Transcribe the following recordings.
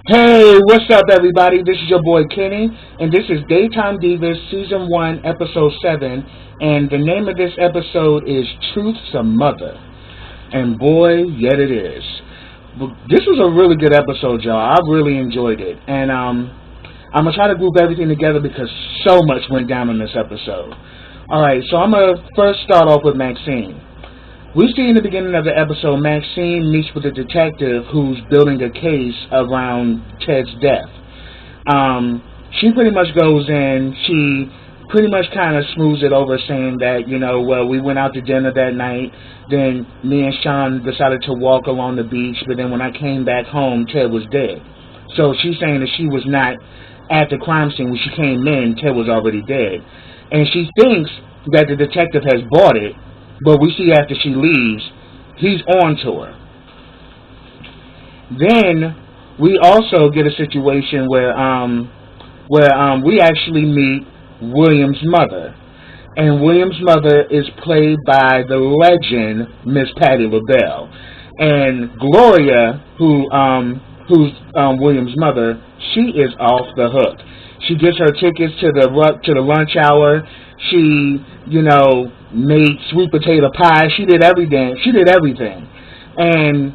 Hey, what's up, everybody? This is your boy Kenny, and this is Daytime Divas Season 1, Episode 7, and the name of this episode is Truth's a Mother. And boy, yet it is. This was a really good episode, y'all. I really enjoyed it, and I'm going to try to group everything together because so much went down in this episode. Alright, so I'm going to first start off with Maxine. We see in the beginning of the episode, Maxine meets with a detective who's building a case around Ted's death. She pretty much goes in, she pretty much kind of smooths it over saying that, well, we went out to dinner that night, then me and Sean decided to walk along the beach, but then when I came back home, Ted was dead. So she's saying that she was not at the crime scene. When she came in, Ted was already dead. And she thinks that the detective has bought it, but we see after she leaves, he's on to her. Then we also get a situation where we actually meet William's mother, and William's mother is played by the legend Miss Patti LaBelle, and Gloria, who's William's mother, she is off the hook. She gets her tickets to the lunch hour. She, made sweet potato pie. She did everything. And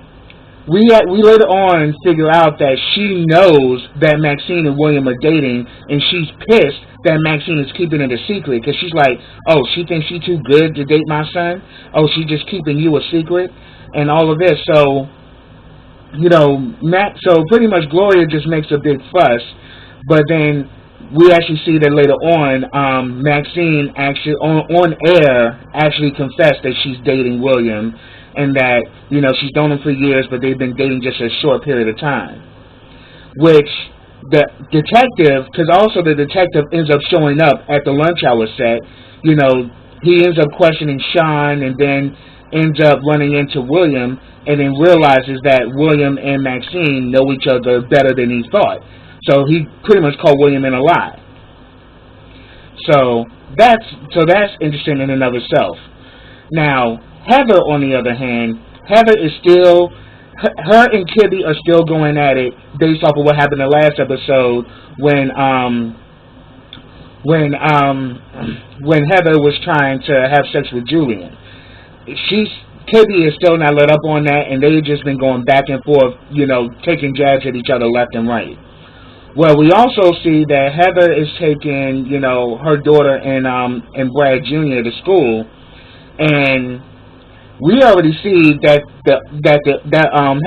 we later on figure out that she knows that Maxine and William are dating, and she's pissed that Maxine is keeping it a secret because she's like, oh, she thinks she's too good to date my son. Oh, she's just keeping you a secret and all of this. So, so pretty much Gloria just makes a big fuss, but then we actually see that later on, Maxine actually on air actually confessed that she's dating William, and that she's known him for years, but they've been dating just a short period of time. Which the detective, because also the detective ends up showing up at the lunch hour set. He ends up questioning Sean, and then ends up running into William, and then realizes that William and Maxine know each other better than he thought. So he pretty much called William in a lie. So that's interesting in and of itself. Now, Heather, on the other hand, Heather is still, her and Kibby are still going at it based off of what happened in the last episode when Heather was trying to have sex with Julian. Kibby is still not let up on that, and they've just been going back and forth, taking jabs at each other left and right. Well, we also see that Heather is taking, her daughter and Brad Jr. to school, and we already see that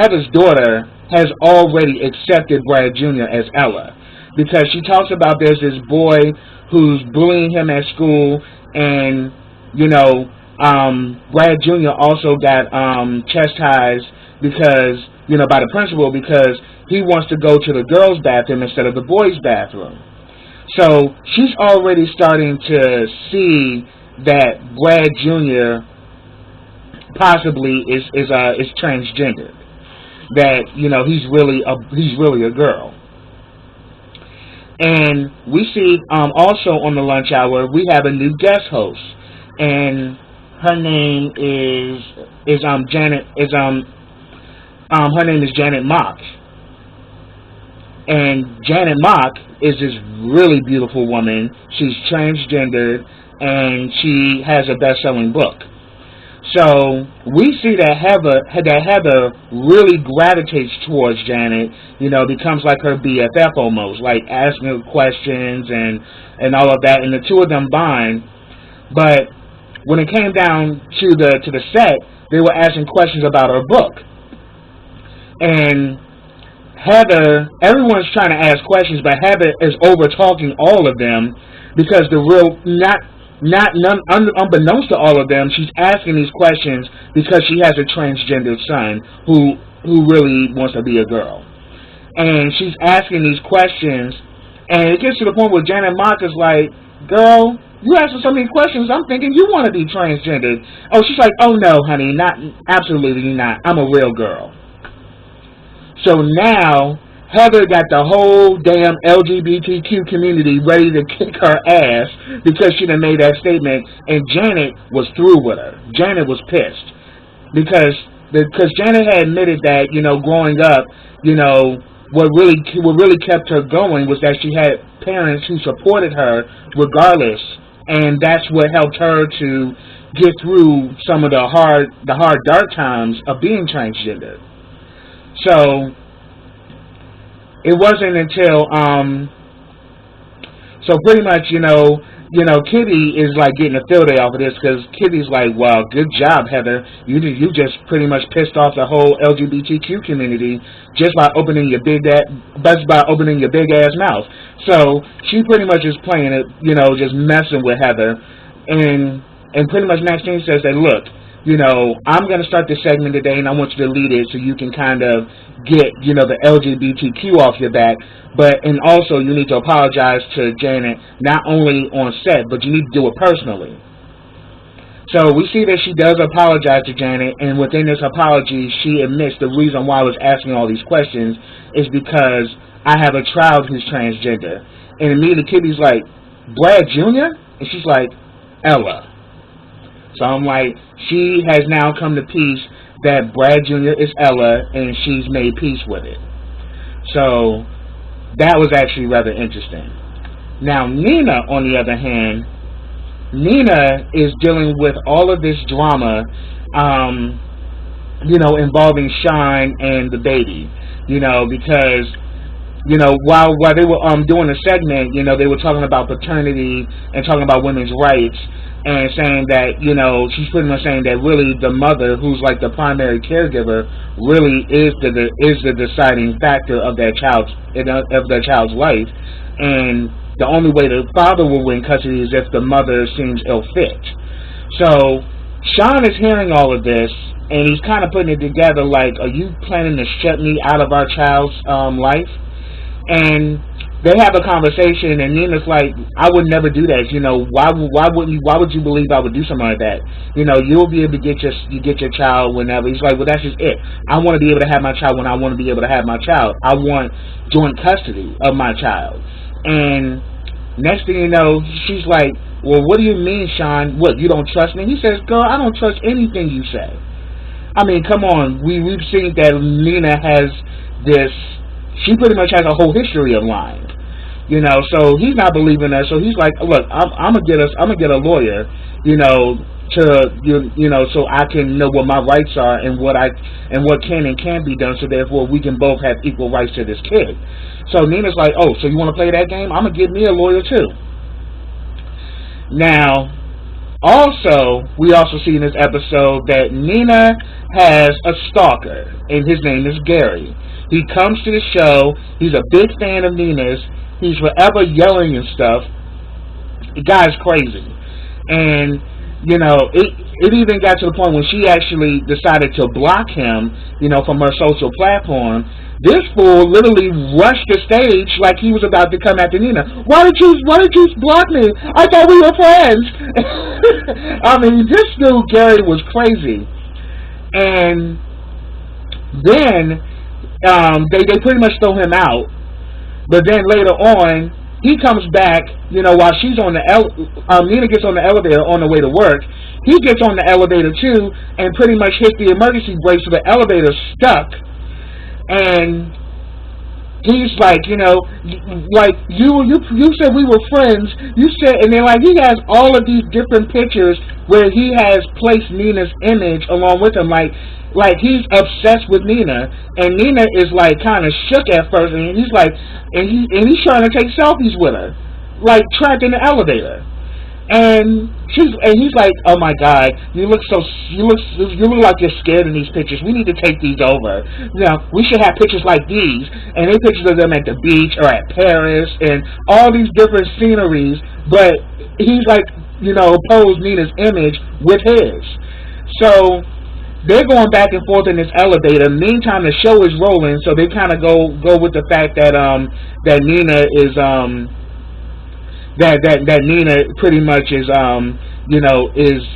Heather's daughter has already accepted Brad Jr. as Ella, because she talks about there's this boy who's bullying him at school, and Brad Jr. also got chastised because by the principal because he wants to go to the girls' bathroom instead of the boys' bathroom. So she's already starting to see that Brad Jr. possibly is transgender. That he's really a girl. And we see also on the lunch hour we have a new guest host, and her name is Janet Mock. And Janet Mock is this really beautiful woman. She's transgendered, and she has a best-selling book. So we see that Heather really gravitates towards Janet, becomes like her BFF almost, like asking her questions and all of that, and the two of them bond. But when it came down to the set, they were asking questions about her book. And Heather, everyone's trying to ask questions, but Heather is over talking all of them because unbeknownst to all of them, she's asking these questions because she has a transgendered son who really wants to be a girl. And she's asking these questions, and it gets to the point where Janet Mock is like, girl, you asking so many questions, I'm thinking you want to be transgendered. Oh, she's like, oh no, honey, absolutely not. I'm a real girl. So now, Heather got the whole damn LGBTQ community ready to kick her ass because she done made that statement, and Janet was through with her. Janet was pissed. Because Janet had admitted that, growing up, what really kept her going was that she had parents who supported her regardless, and that's what helped her to get through some of the hard dark times of being transgender. So it wasn't until so pretty much, Kitty is like getting a field day off of this because Kitty's like, well, good job, Heather. You just pretty much pissed off the whole LGBTQ community just by opening your big ass mouth. So she pretty much is playing it, just messing with Heather, and pretty much Maxine says that, look, I'm going to start this segment today, and I want you to lead it so you can kind of get, the LGBTQ off your back. And also you need to apologize to Janet, not only on set, but you need to do it personally. So we see that she does apologize to Janet, and within this apology, she admits the reason why I was asking all these questions is because I have a child who's transgender. And immediately Kitty's like, Brad Jr.? And she's like, Ella. So I'm like, she has now come to peace that Brad Jr. is Ella, and she's made peace with it. So that was actually rather interesting. Now Nina, on the other hand, Nina is dealing with all of this drama, involving Sean and the baby, because while they were doing the segment, they were talking about paternity and talking about women's rights, and saying that, she's pretty much saying that really the mother, who's like the primary caregiver, really is the deciding factor of that child's life, and the only way the father will win custody is if the mother seems ill fit. So Sean is hearing all of this, and he's kind of putting it together like, are you planning to shut me out of our child's life? And they have a conversation, and Nina's like, I would never do that. Why would you believe I would do something like that? You'll be able to get your child whenever. He's like, well, that's just it. I want to be able to have my child when I want to be able to have my child. I want joint custody of my child. And next thing you know, she's like, well, what do you mean, Sean? What, you don't trust me? He says, girl, I don't trust anything you say. I mean, come on. We've seen that Nina has this. She pretty much has a whole history of lying, So he's not believing her. So he's like, "Look, I'm gonna get a lawyer, so I can know what my rights are and what can and can't be done. So therefore, we can both have equal rights to this kid." So Nina's like, "Oh, so you want to play that game? I'm gonna get me a lawyer too." Now, also, we also see in this episode that Nina has a stalker, and his name is Gary. He comes to the show. He's a big fan of Nina's. He's forever yelling and stuff. The guy's crazy. And, it even got to the point when she actually decided to block him, from her social platform. This fool literally rushed the stage like he was about to come after Nina. Why did you block me? I thought we were friends. I mean, this dude, Gary, was crazy. And then they pretty much throw him out, but then later on he comes back. While she's on Nina gets on the elevator on the way to work. He gets on the elevator too, and pretty much hits the emergency brake, so the elevator's stuck. And he's like, like you said we were friends. You said, and then like he has all of these different pictures where he has placed Nina's image along with him, like he's obsessed with Nina, and Nina is like kind of shook at first, and he's like, and he's trying to take selfies with her, like trapped in the elevator, and he's like, oh my God, you look like you're scared in these pictures. We need to take these over. We should have pictures like these, and they pictures of them at the beach or at Paris and all these different sceneries. But he's like, opposed Nina's image with his. So they're going back and forth in this elevator. Meantime, the show is rolling, so they kind of go with the fact that that Nina is that Nina pretty much is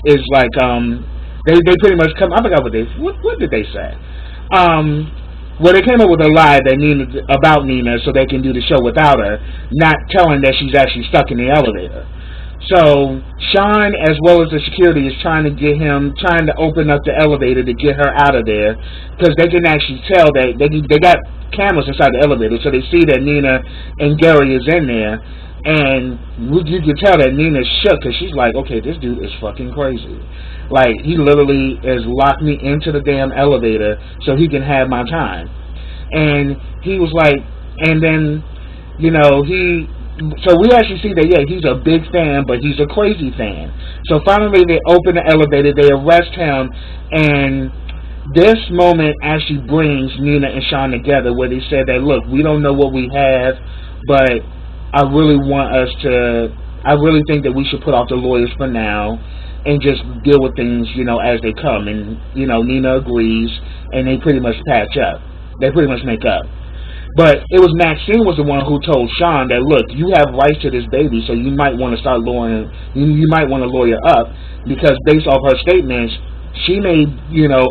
is like they pretty much come. I forgot what did they say. Well, they came up with a lie about Nina so they can do the show without her, not telling that she's actually stuck in the elevator. So Sean, as well as the security, is trying to open up the elevator to get her out of there, because they can actually tell that they got cameras inside the elevator, so they see that Nina and Gary is in there, and you can tell that Nina's shook, because she's like, okay, this dude is fucking crazy. Like, he literally has locked me into the damn elevator so he can have my time. And he was like, and then, so we actually see that, yeah, he's a big fan, but he's a crazy fan. So finally they open the elevator, they arrest him, and this moment actually brings Nina and Sean together, where they said that, look, we don't know what we have, but I really think that we should put off the lawyers for now and just deal with things, as they come. And, Nina agrees, and they pretty much patch up. They pretty much make up. But it was Maxine was the one who told Sean that, look, you have rights to this baby, so you might want to start lawyering. You might want to lawyer up, because based off her statements, she may,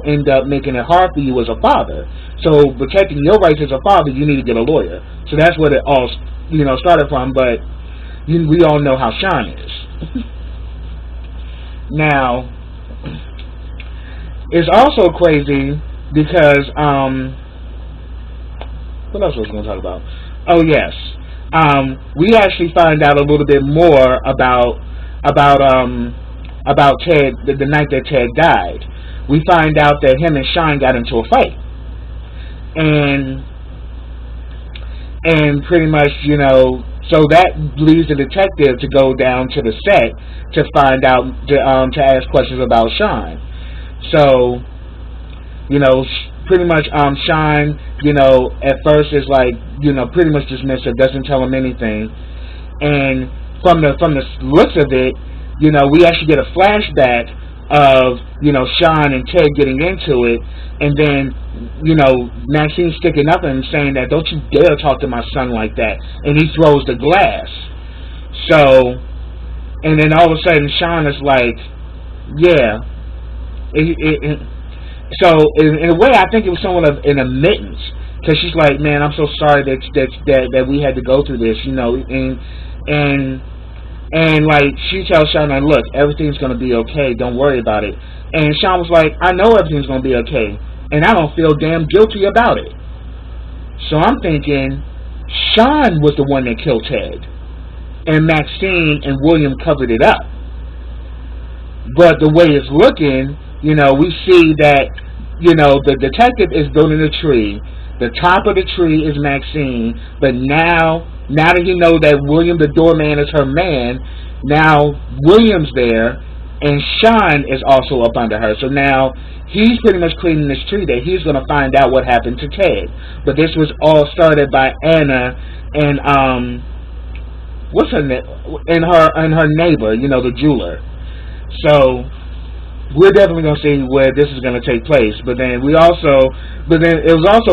end up making it hard for you as a father. So protecting your rights as a father, you need to get a lawyer. So that's where it all, started from. But we all know how Sean is. Now, it's also crazy because what else was I going to talk about? Oh, yes. We actually find out a little bit more about Ted, the night that Ted died. We find out that him and Sean got into a fight. And pretty much, so that leads the detective to go down to the set to find out, to ask questions about Sean. So, pretty much Sean, at first is like, pretty much dismissive, doesn't tell him anything. And from the looks of it, we actually get a flashback of, Sean and Ted getting into it, and then, Maxine sticking up and saying that, don't you dare talk to my son like that, and he throws the glass. So, and then all of a sudden Sean is like, yeah, so in a way I think it was somewhat of an admittance, because she's like, man, I'm so sorry that we had to go through this, and like, she tells Sean, like, look, everything's going to be okay, don't worry about it. And Sean was like, I know everything's going to be okay, and I don't feel damn guilty about it. So I'm thinking Sean was the one that killed Ted, and Maxine and William covered it up. But the way it's looking, we see that, the detective is building a tree. The top of the tree is Maxine, but now that he knows that William the doorman is her man, now William's there, and Sean is also up under her. So now he's pretty much cleaning this tree that he's going to find out what happened to Ted. But this was all started by Anna and what's her name? And her neighbor, the jeweler. So we're definitely going to see where this is going to take place. But then it was also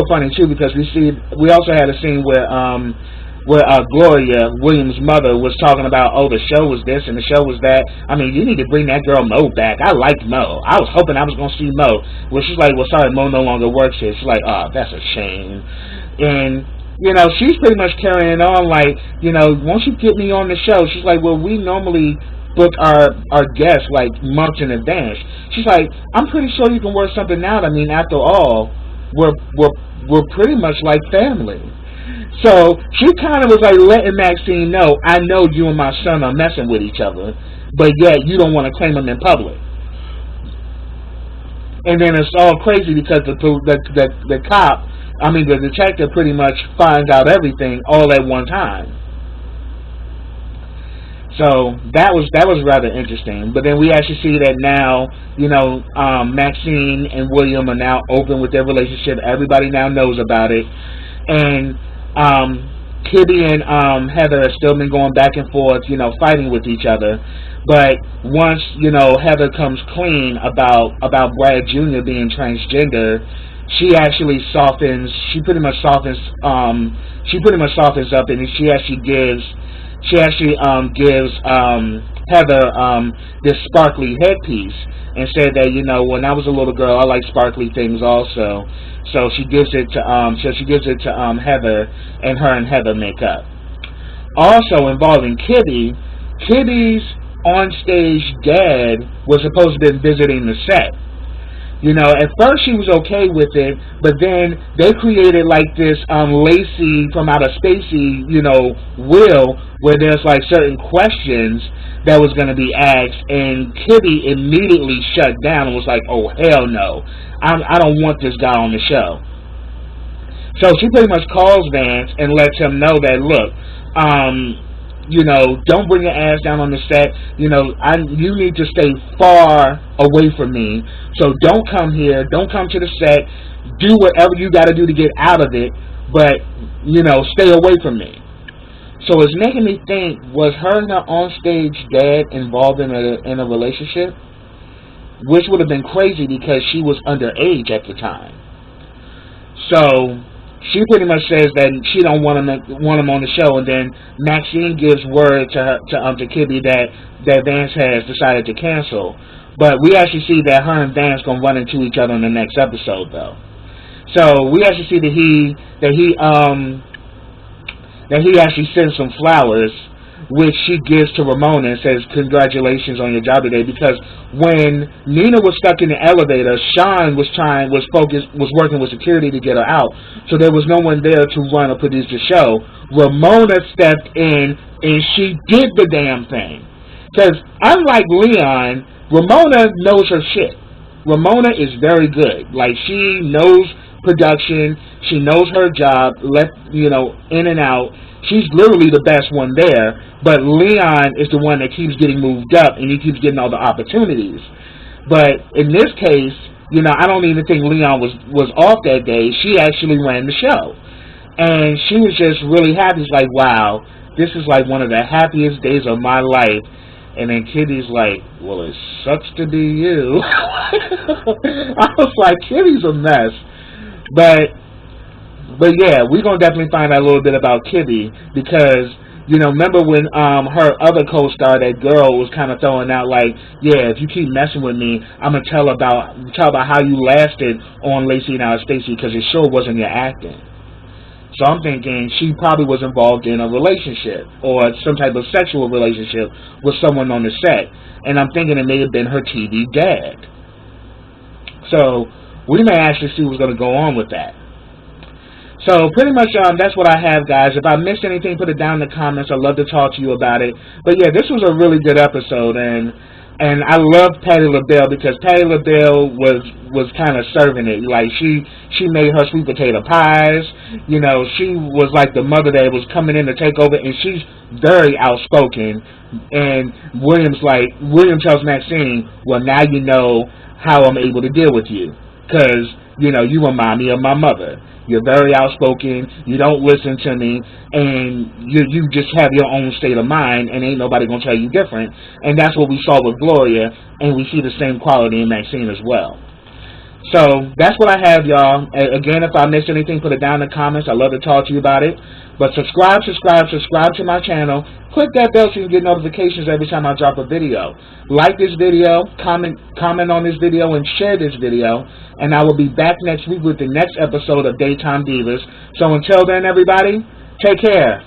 funny too, because we also had a scene where Gloria, William's mother, was talking about, oh, the show was this and the show was that. I mean, you need to bring that girl Mo back. I liked Mo. I was hoping I was going to see Mo. Well, she's like, well, sorry, Mo no longer works here. She's like, oh, that's a shame. And, she's pretty much carrying on like, won't you get me on the show? She's like, well, we normally book our guests like months in advance. She's like, I'm pretty sure you can work something out. I mean, after all, we're pretty much like family. So she kind of was like letting Maxine know, I know you and my son are messing with each other, but yet you don't want to claim them in public. And then it's all crazy because the cop, the detective pretty much finds out everything all at one time. So that was rather interesting. But then we actually see that now, Maxine and William are now open with their relationship. Everybody now knows about it. And Kibby and Heather have still been going back and forth, fighting with each other. But once, Heather comes clean about Brad Jr. being transgender, she actually softens. She pretty much softens up, and she actually gives Heather this sparkly headpiece, and said that, when I was a little girl, I liked sparkly things also. So she gives it to Heather, and her and Heather make up. Also involving Kibby's on-stage dad was supposed to be visiting the set. You know, at first she was okay with it, but then they created like this Lacey from Outer Spacey, you know, will, where there's like certain questions that was going to be asked, and Kitty immediately shut down and was like, oh, hell no. I don't want this guy on the show. So she pretty much calls Vance and lets him know that, look, you know, don't bring your ass down on the set. You know, you need to stay far away from me. So don't come here. Don't come to the set. Do whatever you got to do to get out of it. But, you know, stay away from me. So it's making me think, was her and her onstage dad involved in a relationship? Which would have been crazy because she was underage at the time. So she pretty much says that she don't want him on the show, and then Maxine gives word to Kibby that Vance has decided to cancel. But we actually see that her and Vance gonna run into each other in the next episode, though. So we actually see that he actually sends some flowers, which she gives to Ramona and says, congratulations on your job today, because when Nina was stuck in the elevator, Sean was working with security to get her out, so there was no one there to run or produce the show. Ramona stepped in and she did the damn thing, because unlike Leon, Ramona knows her shit. Ramona is very good. Like, she knows production, she knows her job, in and out. She's literally the best one there, but Leon is the one that keeps getting moved up, and he keeps getting all the opportunities. But in this case, I don't even think Leon was off that day. She actually ran the show. And she was just really happy. She's like, wow, this is like one of the happiest days of my life. And then Kitty's like, well, it sucks to be you. I was like, Kitty's a mess. But yeah, we're going to definitely find out a little bit about Kitty, because, remember when her other co-star, that girl, was kind of throwing out like, yeah, if you keep messing with me, I'm going to tell about how you lasted on Lacey and Outer Spacey, because it sure wasn't your acting. So I'm thinking she probably was involved in a relationship or some type of sexual relationship with someone on the set. And I'm thinking it may have been her TV dad. So we may actually see what's going to go on with that. So pretty much that's what I have, guys. If I missed anything, put it down in the comments. I'd love to talk to you about it. But yeah, this was a really good episode, and I love Patti LaBelle, because Patti LaBelle was kind of serving it. Like, she made her sweet potato pies. She was like the mother that was coming in to take over, and she's very outspoken. And William tells Maxine, well, now you know how I'm able to deal with you, because you remind me of my mother. You're very outspoken, you don't listen to me, and you just have your own state of mind, and ain't nobody going to tell you different. And that's what we saw with Gloria, and we see the same quality in Maxine as well. So that's what I have, y'all. Again, if I missed anything, put it down in the comments. I'd love to talk to you about it. But subscribe to my channel. Click that bell so you can get notifications every time I drop a video. Like this video, comment on this video, and share this video. And I will be back next week with the next episode of Daytime Divas. So until then, everybody, take care.